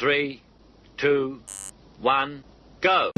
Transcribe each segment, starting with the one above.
3, 2, 1, go!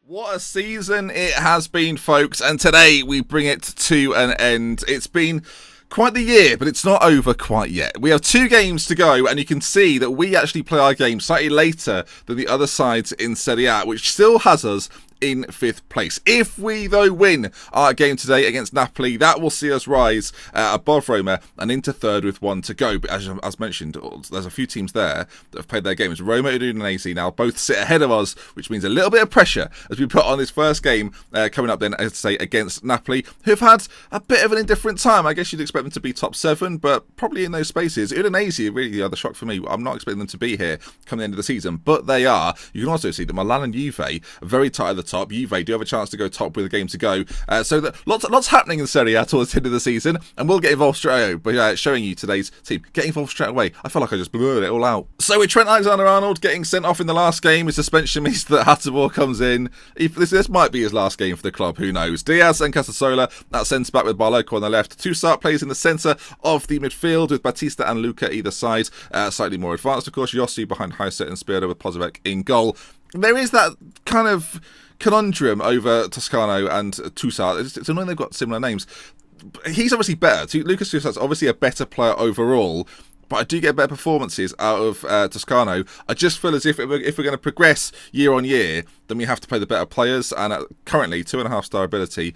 What a season it has been, folks, and today we bring it to an end. It's been quite the year, but it's not over quite yet. We have 2 games to go, and you can see that we actually play our game slightly later than the other sides in Serie A, which still has us in 5th place. If we, though, win our game today against Napoli, that will see us rise above Roma and into 3rd with 1 to go. But as mentioned, there's a few teams there that have played their games. Roma, Udinese now both sit ahead of us, which means a little bit of pressure as we put on this first game coming up then, as I say, against Napoli, who've had a bit of an indifferent time. I guess you'd expect them to be top 7, but probably in those spaces. Udinese really are the shock for me. I'm not expecting them to be here come the end of the season, but they are. You can also see that Milan and Juve are very tight at the top. Juve do have a chance to go top with a game to go. So lots happening in Serie A towards the end of the season, and we'll get involved straight away by showing you today's team. Get involved straight away. I feel like I just blurred it all out. So with Trent Alexander-Arnold getting sent off in the last game, his suspension means that Hateboer comes in. This might be his last game for the club, who knows. Diaz and Casasola at centre-back with Barloco on the left. Toussaint plays in the centre of the midfield with Batista and Luca either side. Slightly more advanced, of course. Yossi behind Heise and Spira with Pozovec in goal. There is that kind of conundrum over Toscano and Toussaint. It's annoying they've got similar names. He's obviously better. Lucas Toussaint's obviously a better player overall, but I do get better performances out of Toscano. I just feel as if we're going to progress year on year, then we have to play the better players. And currently, 2.5-star ability,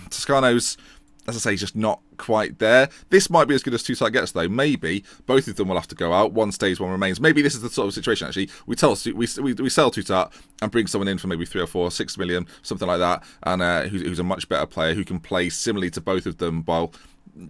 Toscano's, as I say, just not quite there. This might be as good as Toussaint gets, though. Maybe both of them will have to go out. One stays, one remains. Maybe this is the sort of situation, actually. We sell Toussaint and bring someone in for maybe 3 or 4, 6 million, something like that, and who's a much better player who can play similarly to both of them while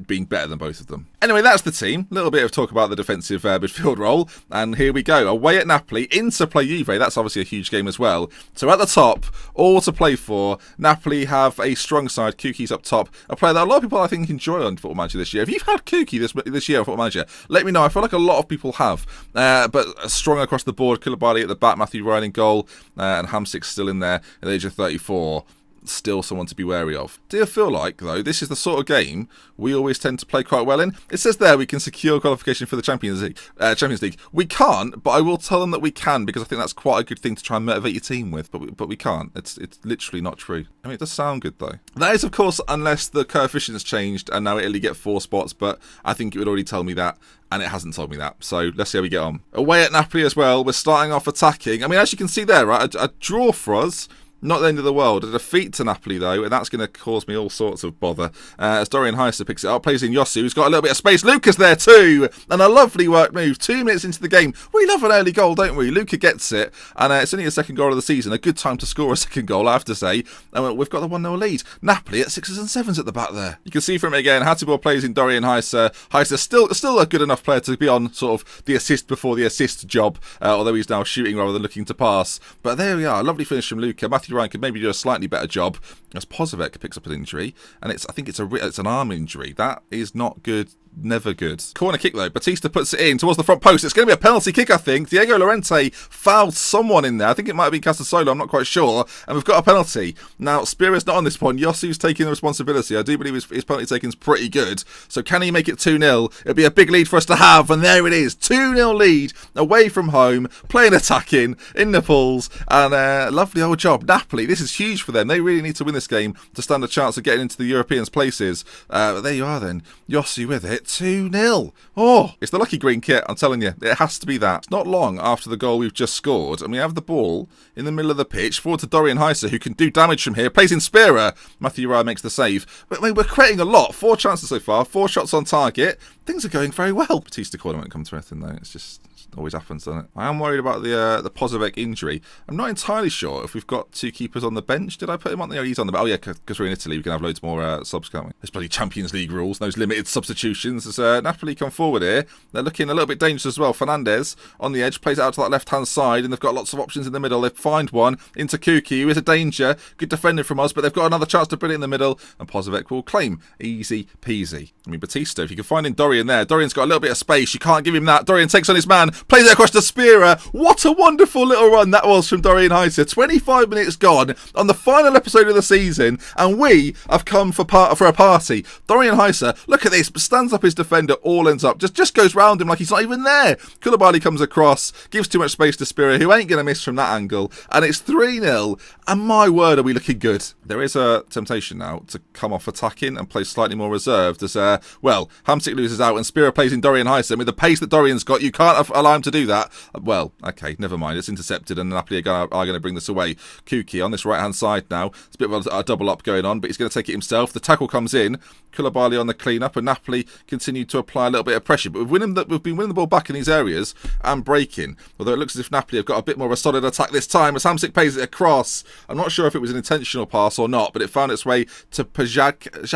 being better than both of them. Anyway, that's the team. A little bit of talk about the defensive midfield role, and here we go. Away at Napoli, in to play Juve. That's obviously a huge game as well. So at the top, all to play for. Napoli have a strong side. Kuki's up top, a player that a lot of people I think enjoy on Football Manager this year. If you've had Kuki this year on Football Manager, let me know. I feel like a lot of people have, but strong across the board. Koulibaly at the back, Matthew Ryan in goal, and Hamsik still in there at the age of 34. Still someone to be wary of. Do you feel like, though, this is the sort of game we always tend to play quite well in? It says there we can secure qualification for the Champions League. We can't, but I will tell them that we can, because I think that's quite a good thing to try and motivate your team with, but we can't. It's literally not true. I mean, it does sound good, though. That is, of course, unless the coefficients changed and now Italy get 4 spots, but I think it would already tell me that, and it hasn't told me that. So let's see how we get on. Away at Napoli as well, we're starting off attacking. I mean, as you can see there, right, a draw for us. Not the end of the world. A defeat to Napoli, though, and that's going to cause me all sorts of bother. As Dorian Heise picks it up, plays in Yossi, who's got a little bit of space. Luca's there too, and a lovely work move. 2 minutes into the game. We love an early goal, don't we? Luca gets it, and it's only a second goal of the season. A good time to score a second goal, I have to say. And we've got the 1-0 lead. Napoli at 6s and 7s at the back there. You can see from it again, Hateboer plays in Dorian Heise. Heise still a good enough player to be on sort of the assist before the assist job, although he's now shooting rather than looking to pass. But there we are. A lovely finish from Luca. Matthew Ryan could maybe do a slightly better job as Pozovec picks up an injury, and I think it's an arm injury. That is not good. Never good. Corner kick though. Batista puts it in towards the front post. It's going to be a penalty kick, I think. Diego Llorente fouled someone in there. I think it might have been Casasola. I'm not quite sure. And we've got a penalty. Now, Spira's not on this point. Yossi's taking the responsibility. I do believe his penalty taking is pretty good. So can he make it 2-0? It'll be a big lead for us to have. And there it is. 2-0 lead away from home. Playing attacking in Naples. And lovely old job. Napoli, this is huge for them. They really need to win this game to stand a chance of getting into the Europeans places. But there you are then. Yossi with it. 2-0. Oh, it's the lucky green kit, I'm telling you. It has to be that. It's not long after the goal we've just scored, and we have the ball in the middle of the pitch. Forward to Dorian Heise, who can do damage from here. Plays in Spira. Matthew Ryan makes the save. But we're creating a lot. 4 chances so far. 4 shots on target. Things are going very well. Batista corner won't come to anything, though. It's just... always happens, doesn't it? I am worried about the Pozovec injury. I'm not entirely sure if we've got 2 keepers on the bench. Did I put him on there? He's on the bench. Oh yeah, because we're in Italy, we can have loads more subs, can't we? There's bloody Champions League rules, those limited substitutions. options as Napoli come forward here. They're looking a little bit dangerous as well. Fernandez on the edge, plays it out to that left-hand side, and they've got lots of options in the middle. They find one into Kuki, who is a danger. Good defender from us, but they've got another chance to put it in the middle, and Pozovic will claim. Easy peasy. I mean, Batista, if you can find in Dorian there. Dorian's got a little bit of space. You can't give him that. Dorian takes on his man, plays it across to Spira. What a wonderful little run that was from Dorian Heiser. 25 minutes gone on the final episode of the season, and we have come for a party. Dorian Heiser, look at this, stands up his defender, all ends up, just goes round him like he's not even there. Koulibaly comes across, gives too much space to Spira, who ain't going to miss from that angle, and it's 3-0, and my word, are we looking good. There is a temptation now to come off attacking and play slightly more reserved as, Hamsik loses out and Spira plays in Dorian Heiser. With the pace that Dorian's got, you can't allow him to do that. Well, okay, never mind, it's intercepted and Napoli are going to bring this away. Kuki on this right-hand side now, it's a bit of a double up going on, but he's going to take it himself. The tackle comes in, Koulibaly on the clean-up, and Napoli continue to apply a little bit of pressure. But we've been winning the ball back in these areas and breaking. Although it looks as if Napoli have got a bit more of a solid attack this time as Hamsik pays it across. I'm not sure if it was an intentional pass or not, but it found its way to Xhaka.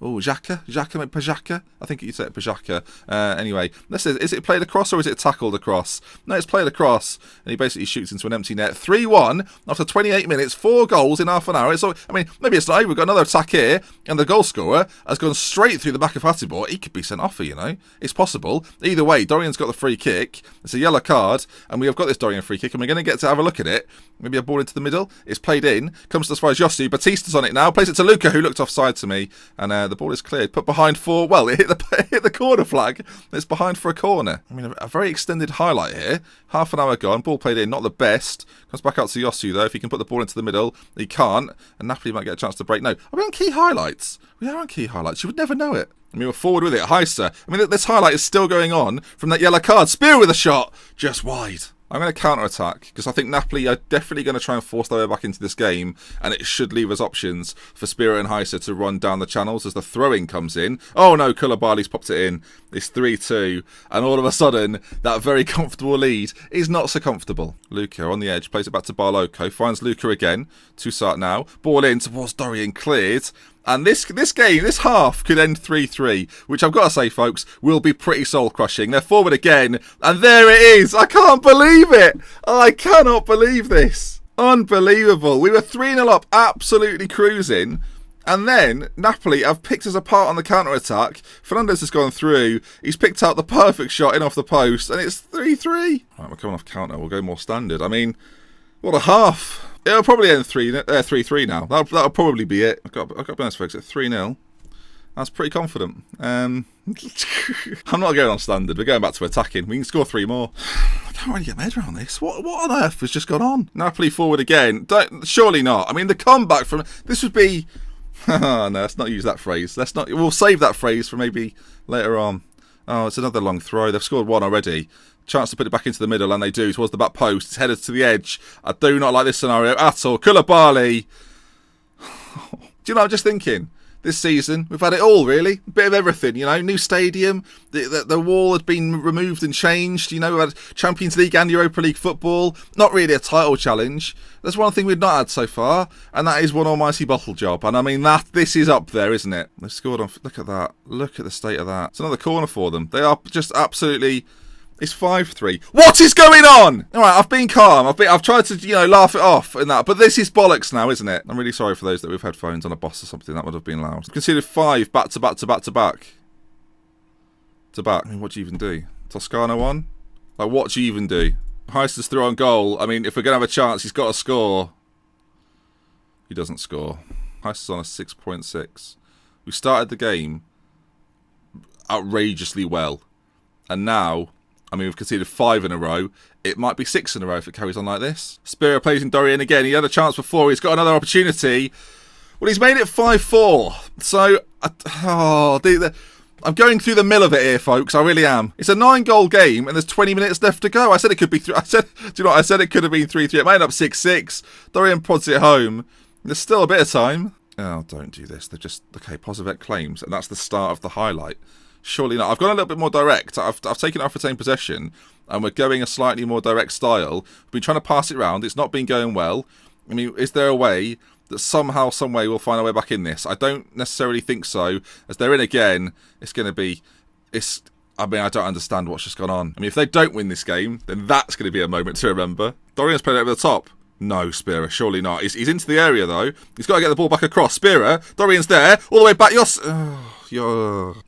I think you said Pajaka. Anyway, is it played across or is it tackled across? No, it's played across, and he basically shoots into an empty net. 3-1 after 28 minutes, 4 goals in half an hour. So, I mean, maybe it's not over. We've got another attack here, and the goal scorer has gone straight through the back of Hatibor. He could be sent off, It's possible. Either way, Dorian's got the free kick. It's a yellow card, and we have got this Dorian free kick, and we're going to get to have a look at it. Maybe a ball into the middle. It's played in. Comes to as far as Yosu. Batista's on it now. Plays it to Luca, who looked offside to me, and the ball is cleared. Put behind for, well, it hit the corner flag. It's behind for a corner. I mean, a very extended highlight here. Half an hour gone. Ball played in. Not the best. Comes back out to Yosu, though. If he can put the ball into the middle, he can't. And Napoli might get a chance to break. No, are we on key highlights? We are on key highlights. You would never know it. I mean, we're forward with it. Heiser. I mean, this highlight is still going on from that yellow card. Spear with a shot. Just wide. I'm going to counter-attack because I think Napoli are definitely going to try and force their way back into this game, and it should leave us options for Spira and Heiser to run down the channels as the throw-in comes in. Oh no, Koulibaly's popped it in. It's 3-2, and all of a sudden, that very comfortable lead is not so comfortable. Luca on the edge, plays it back to Barloco, finds Luca again. Toussaint now, ball in towards Dorian, cleared. And this game, this half, could end 3-3, which I've got to say, folks, will be pretty soul-crushing. They're forward again, and there it is. I can't believe it. I cannot believe this. Unbelievable. We were 3-0 up, absolutely cruising. And then Napoli have picked us apart on the counter-attack. Fernandez has gone through. He's picked out the perfect shot in off the post, and it's 3-3. Right, we're coming off counter. We'll go more standard. I mean, what a half. It'll probably end 3-3 now. That'll probably be it. I've got to be honest, folks, at 3-0. That's pretty confident. I'm not going on standard. We're going back to attacking. We can score 3 more. I can't really get my head around this. What on earth has just gone on? Napoli forward again. Surely not. I mean, the comeback from this would be. No, let's not use that phrase. We'll save that phrase for maybe later on. Oh, it's another long throw. They've scored 1 already. Chance to put it back into the middle, and they do, towards the back post. It's headed to the edge. I do not like this scenario at all. Koulibaly. Do you know, I'm just thinking, this season, we've had it all, really. A bit of everything, New stadium, the wall had been removed and changed. We've had Champions League and Europa League football. Not really a title challenge. There's one thing we've not had so far, and that is one almighty bottle job. And I mean, this is up there, isn't it? They've scored on, look at that. Look at the state of that. It's another corner for them. They are just absolutely... It's 5-3. What is going on? All right, I've been calm. I've tried to, laugh it off and that, but this is bollocks now, isn't it? I'm really sorry for those that we've headphones on a bus or something. That would have been loud. Considered 5 back to back to back to back. To back. I mean, what do you even do? Toscano on? Like, what do you even do? Heister's through on goal. I mean, if we're going to have a chance, he's got to score. He doesn't score. Heister's on a 6.6. We started the game outrageously well, and now... I mean, we've conceded 5 in a row. It might be 6 in a row if it carries on like this. Spira plays in Dorian again. He had a chance before. He's got another opportunity. Well, he's made it 5-4. So, I'm going through the mill of it here, folks. I really am. It's a 9-goal game, and there's 20 minutes left to go. I said it could be 3. I said it could have been 3-3. It might end up 6-6. Dorian prods it home. There's still a bit of time. Oh, don't do this. They're just... Okay, Pozovic claims, and that's the start of the highlight. Surely not. I've gone a little bit more direct. I've taken off retained possession, and we're going a slightly more direct style. We've been trying to pass it round. It's not been going well. I mean, is there a way that somehow, some way, we'll find our way back in this? I don't necessarily think so. As they're in again, it's going to be I mean, I don't understand what's just gone on. I mean, if they don't win this game, then that's going to be a moment to remember. Dorian's played it over the top. No, Spira, surely not. He's into the area, though. He's got to get the ball back across. Spira, Dorian's there, all the way back. I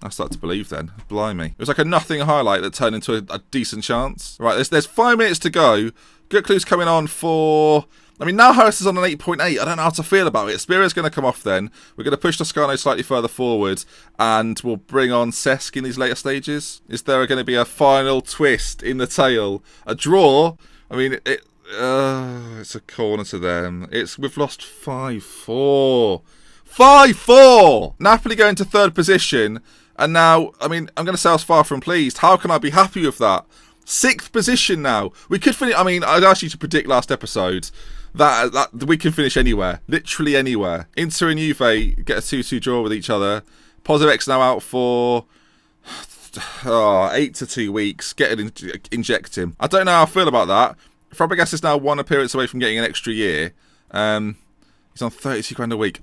start to believe then. Blimey. It was like a nothing highlight that turned into a decent chance. Right, there's 5 minutes to go. Gutlu's coming on for... I mean, now Harris is on an 8.8. I don't know how to feel about it. Spira's going to come off then. We're going to push Toscano slightly further forward, and we'll bring on Cesc in these later stages. Is there going to be a final twist in the tail? A draw? I mean, it's a corner to them. We've lost 5-4. 5-4! Napoli going to third position, and now, I mean, I'm going to say I was far from pleased. How can I be happy with that? 6th position now. We could finish. I mean, I'd asked you to predict last episode that we can finish anywhere, literally anywhere. Inter and Juve get a 2-2 draw with each other. Pozovec's now out for 8 to 2 weeks. Inject him. I don't know how I feel about that. Fabregas is now 1 appearance away from getting an extra year. He's on 32 grand a week.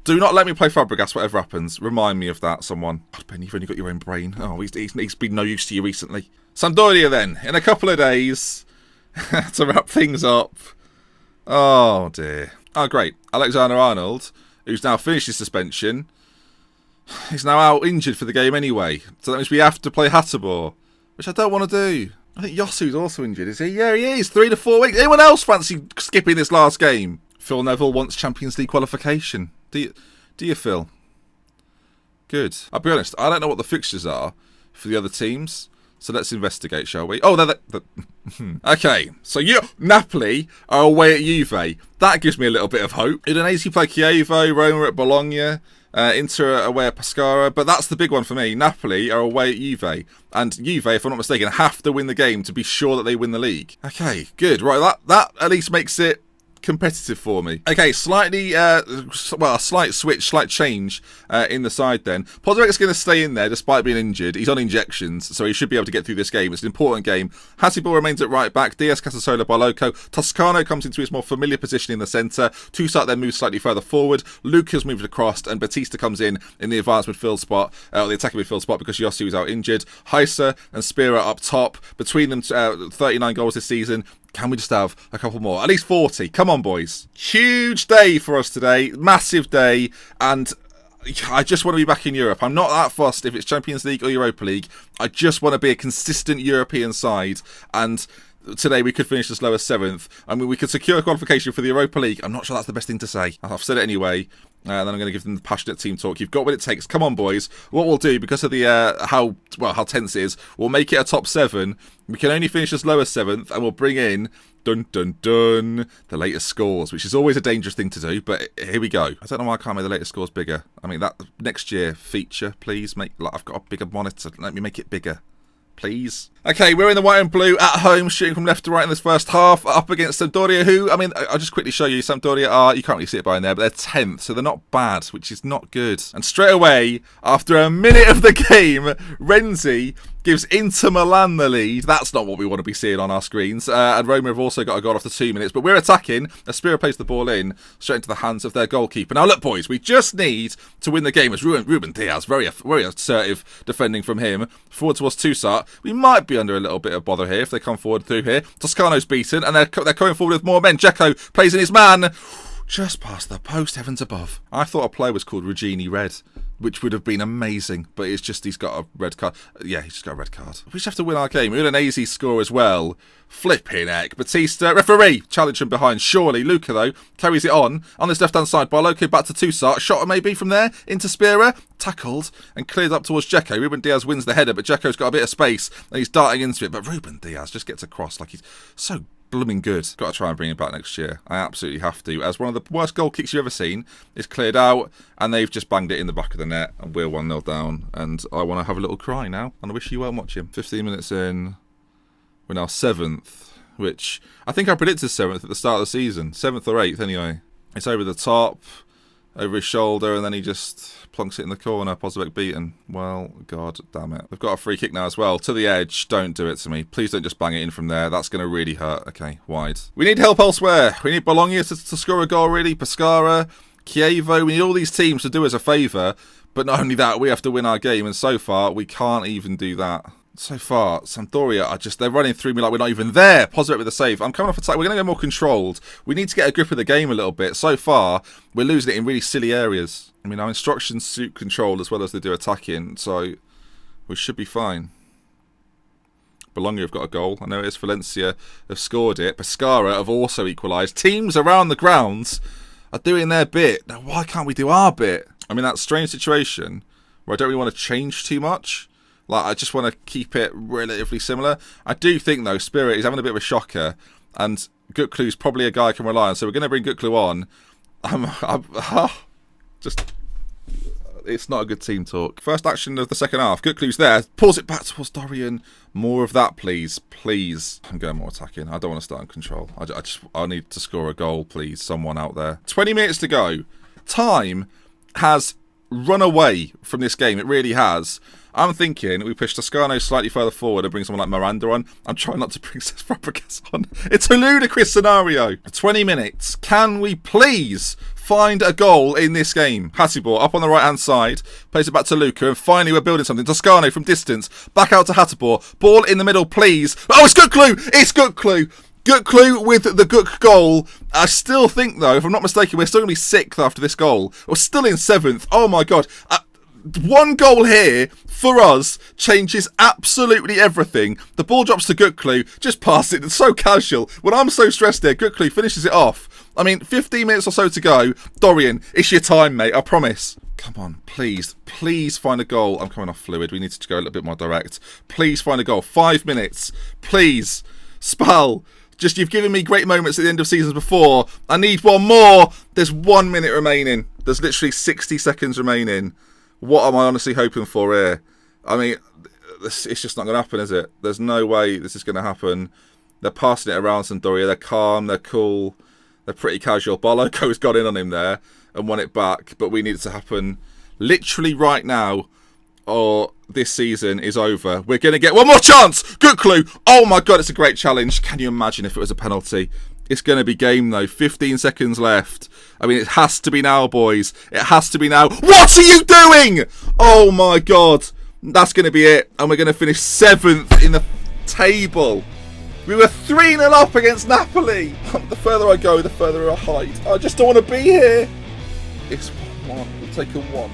Do not let me play Fabregas, whatever happens. Remind me of that, someone. God, Ben, you've only got your own brain. Oh, he's been no use to you recently. Sampdoria then, in a couple of days, to wrap things up. Oh, dear. Oh, great. Alexander-Arnold, who's now finished his suspension, he's now out injured for the game anyway. So that means we have to play Hattabor, which I don't want to do. I think Yosu's also injured, is he? Yeah, he is. 3 to 4 weeks. Anyone else fancy skipping this last game? Phil Neville wants Champions League qualification. Do you, Phil? Good. I'll be honest, I don't know what the fixtures are for the other teams. So let's investigate, shall we? Oh, okay. So Napoli are away at Juve. That gives me a little bit of hope. Udinese play Chievo, Roma at Bologna, Inter are away at Pescara. But that's the big one for me. Napoli are away at Juve. And Juve, if I'm not mistaken, have to win the game to be sure that they win the league. Okay, good. Right, that at least makes it competitive for me. Okay, slight switch, slight change in the side then. Pozovec's going to stay in there despite being injured. He's on injections, so he should be able to get through this game. It's an important game. Hatibor remains at right back. Diaz, Casasola, Barloco. Toscano comes into his more familiar position in the centre. Toussaint then moves slightly further forward. Luca's moved across, and Batista comes in the advanced midfield spot, or the attacking midfield spot, because Yossi was out injured. Heiser and Spira up top. Between them, 39 goals this season. Can we just have a couple more? At least 40. Come on, boys. Huge day for us today. Massive day. And I just want to be back in Europe. I'm not that fussed if it's Champions League or Europa League. I just want to be a consistent European side. And today we could finish as low as 7th. I mean, we could secure a qualification for the Europa League. I'm not sure that's the best thing to say. I've said it anyway. And then I'm going to give them the passionate team talk. You've got what it takes. Come on, boys. What we'll do, because of the how tense it is, we'll make it a top 7. We can only finish as low as 7th, and we'll bring in the latest scores, which is always a dangerous thing to do. But here we go. I don't know why I can't make the latest scores bigger. I mean, that next year feature, please make. I've got a bigger monitor. Let me make it bigger, please. Okay, we're in the white and blue at home, shooting from left to right in this first half, up against Sampdoria, who, I mean, I'll just quickly show you. Sampdoria are, you can't really see it behind there, but they're 10th, so they're not bad, which is not good. And straight away, after a minute of the game, Renzi gives Inter Milan the lead. That's not what we want to be seeing on our screens. And Roma have also got a goal after 2 minutes, but we're attacking. Aspira plays the ball in, straight into the hands of their goalkeeper. Now look, boys, we just need to win the game. As Ruben Diaz, very assertive defending from him. Forward towards Toussaint. We might be under a little bit of bother here if they come forward through here. Toscano's beaten, and they're coming forward with more men. Dzeko plays in his man. Just past the post, heavens above. I thought a player was called Regini Red, which would have been amazing, but it's just he's got a red card. Yeah, he's just got a red card. We just have to win our game. Udinese score as well. Flipping heck. Batista, referee, challenge from behind. Surely, Luca, though, carries it on this left-hand side. Barloco back to Toussaint. Shot maybe from there into Spira. Tackled and cleared up towards Dzeko. Ruben Diaz wins the header, but Dzeko's got a bit of space and he's darting into it. But Ruben Diaz just gets across like he's so blooming good. Got to try and bring him back next year. I absolutely have to. As one of the worst goal kicks you've ever seen is cleared out, and they've just banged it in the back of the net, and we're 1-0 down. And I want to have a little cry now, and I wish you weren't watching. 15 minutes in, we're now 7th, which I think I predicted 7th at the start of the season. 7th or 8th, anyway. It's over the top, over his shoulder, and then he just plonks it in the corner. Pozovec beaten. Well, god damn it. They've got a free kick now as well. To the edge. Don't do it to me. Please don't just bang it in from there. That's going to really hurt. Okay, wide. We need help elsewhere. We need Bologna to score a goal, really. Pescara. Chievo, we need all these teams to do us a favour. But not only that, we have to win our game. And so far, we can't even do that. So far, Sampdoria they're running through me like we're not even there. Positive with the save. I'm coming off attack. We're going to go more controlled. We need to get a grip of the game a little bit. So far, we're losing it in really silly areas. I mean, our instructions suit control as well as they do attacking. So we should be fine. Bologna have got a goal. I know it is. Valencia have scored it. Pescara have also equalised. Teams around the grounds are doing their bit. Now, why can't we do our bit? I'm in that strange situation where I don't really want to change too much. Like, I just want to keep it relatively similar. I do think, though, Spirit is having a bit of a shocker. And Gutklu's probably a guy I can rely on. So we're going to bring Gutklu on. It's not a good team talk. First action of the second half. Gutklu's there. Pulls it back towards Dorian. More of that, please. Please. I'm going more attacking. I don't want to start in control. I need to score a goal, please. Someone out there. 20 minutes to go. Time has run away from this game. It really has. I'm thinking we push Toscano slightly further forward and bring someone like Miranda on. I'm trying not to bring Cesc Fabregas on. It's a ludicrous scenario. 20 minutes. Can we please find a goal in this game? Hatibor up on the right-hand side. Plays it back to Luca. And finally we're building something. Toscano from distance. Back out to Hatibor. Ball in the middle, please. Oh, it's Gutklu! It's Gutklu! Gutklu with the Guk goal. I still think, though, if I'm not mistaken, we're still going to be 6th after this goal. We're still in 7th. Oh, my God. One goal here, for us, changes absolutely everything. The ball drops to Gutklu. Just pass it. It's so casual. When I'm so stressed here, Gutklu finishes it off. I mean, 15 minutes or so to go. Dorian, it's your time, mate. I promise. Come on, please. Please find a goal. I'm coming off fluid. We need to go a little bit more direct. Please find a goal. 5 minutes. Please. Spal. Just, you've given me great moments at the end of seasons before. I need one more. There's 1 minute remaining. There's literally 60 seconds remaining. What am I honestly hoping for here? I mean, it's just not going to happen, is it? There's no way this is going to happen. They're passing it around Sampdoria. They're calm. They're cool. They're pretty casual. Barloco's got in on him there and won it back. But we need it to happen literally right now, or this season is over. We're going to get one more chance. Gutklu. Oh, my God, it's a great challenge. Can you imagine if it was a penalty? It's going to be game, though. 15 seconds left. I mean, it has to be now, boys. It has to be now. What are you doing? Oh, my God. That's going to be it. And we're going to finish 7th in the table. We were 3-0 up against Napoli. The further I go, the further I hide. I just don't want to be here. It's 1-1. We'll take a 1.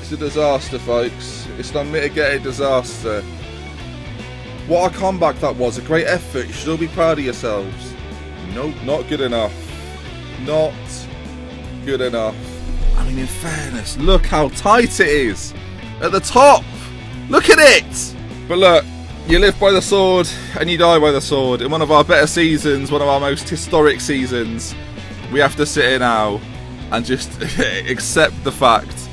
It's a disaster, folks. It's an unmitigated disaster. What a comeback that was. A great effort. You should all be proud of yourselves. Nope, not good enough. Not good enough. I mean, in fairness, look how tight it is at the top. Look at it. But look, you live by the sword and you die by the sword. In one of our better seasons, one of our most historic seasons, we have to sit here now and just accept the fact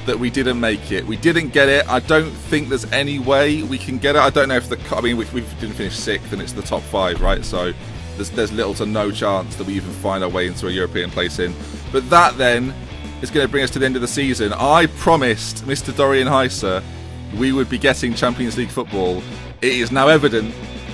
that we didn't make it. We didn't get it. I don't think there's any way we can get it. I don't know if I mean, we didn't finish 6th and it's the top 5, right? So there's little to no chance that we even find our way into a European place in. But that then is going to bring us to the end of the season. I promised Mr. Dorian Heiser we would be getting Champions League football. It is now evident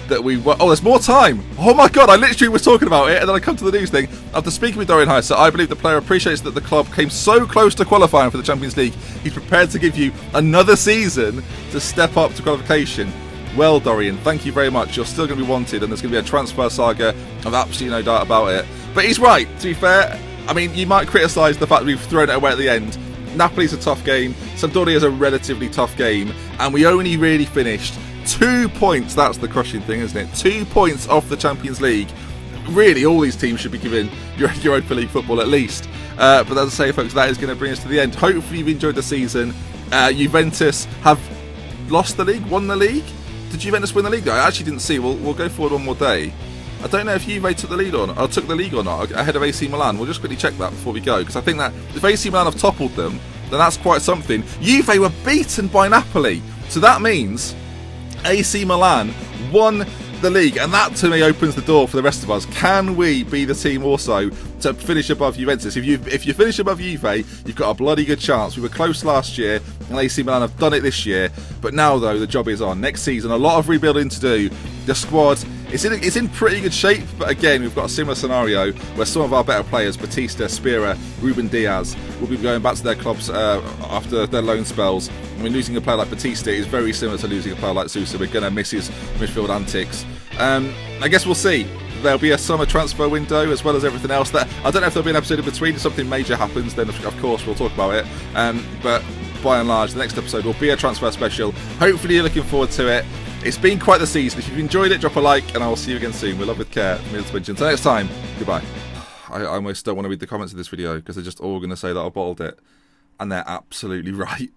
that we were... Oh, there's more time. Oh my God, I literally was talking about it and then I come to the news thing. After speaking with Dorian Heiser, I believe the player appreciates that the club came so close to qualifying for the Champions League. He's prepared to give you another season to step up to qualification. Well, Dorian, thank you very much. You're still going to be wanted and there's going to be a transfer saga. I've absolutely no doubt about it. But he's right, to be fair. I mean, you might criticise the fact that we've thrown it away at the end. Napoli's a tough game. Sampdoria is a relatively tough game. And we only really finished 2 points. That's the crushing thing, isn't it? 2 points off the Champions League. Really, all these teams should be given Europa League football at least. But as I say, folks, that is going to bring us to the end. Hopefully you've enjoyed the season. Juventus have lost the league, won the league. Did Juventus win the league though? I actually didn't see. We'll go forward one more day. I don't know if Juve took the lead or not, ahead of AC Milan. We'll just quickly check that before we go, because I think that if AC Milan have toppled them, then that's quite something. Juve were beaten by Napoli, so that means AC Milan won the league, and that to me opens the door for the rest of us. Can we be the team also to finish above Juventus? If you finish above Juve, you've got a bloody good chance. We were close last year, and AC Milan have done it this year. But now, though, the job is on. Next season, a lot of rebuilding to do. The squad it's in pretty good shape, but again, we've got a similar scenario where some of our better players, Batista, Spira, Ruben Diaz, will be going back to their clubs after their loan spells. I mean, losing a player like Batista is very similar to losing a player like Sousa. We're going to miss his midfield antics. I guess we'll see. There'll be a summer transfer window as well as everything else. That I don't know if there'll be an episode in between. If something major happens, then of course we'll talk about it. But by and large, the next episode will be a transfer special. Hopefully you're looking forward to it. It's been quite the season. If you've enjoyed it, drop a like, and I will see you again soon. With love, with care, from me, until next time, goodbye. I almost don't want to read the comments of this video because they're just all going to say that I bottled it. And they're absolutely right.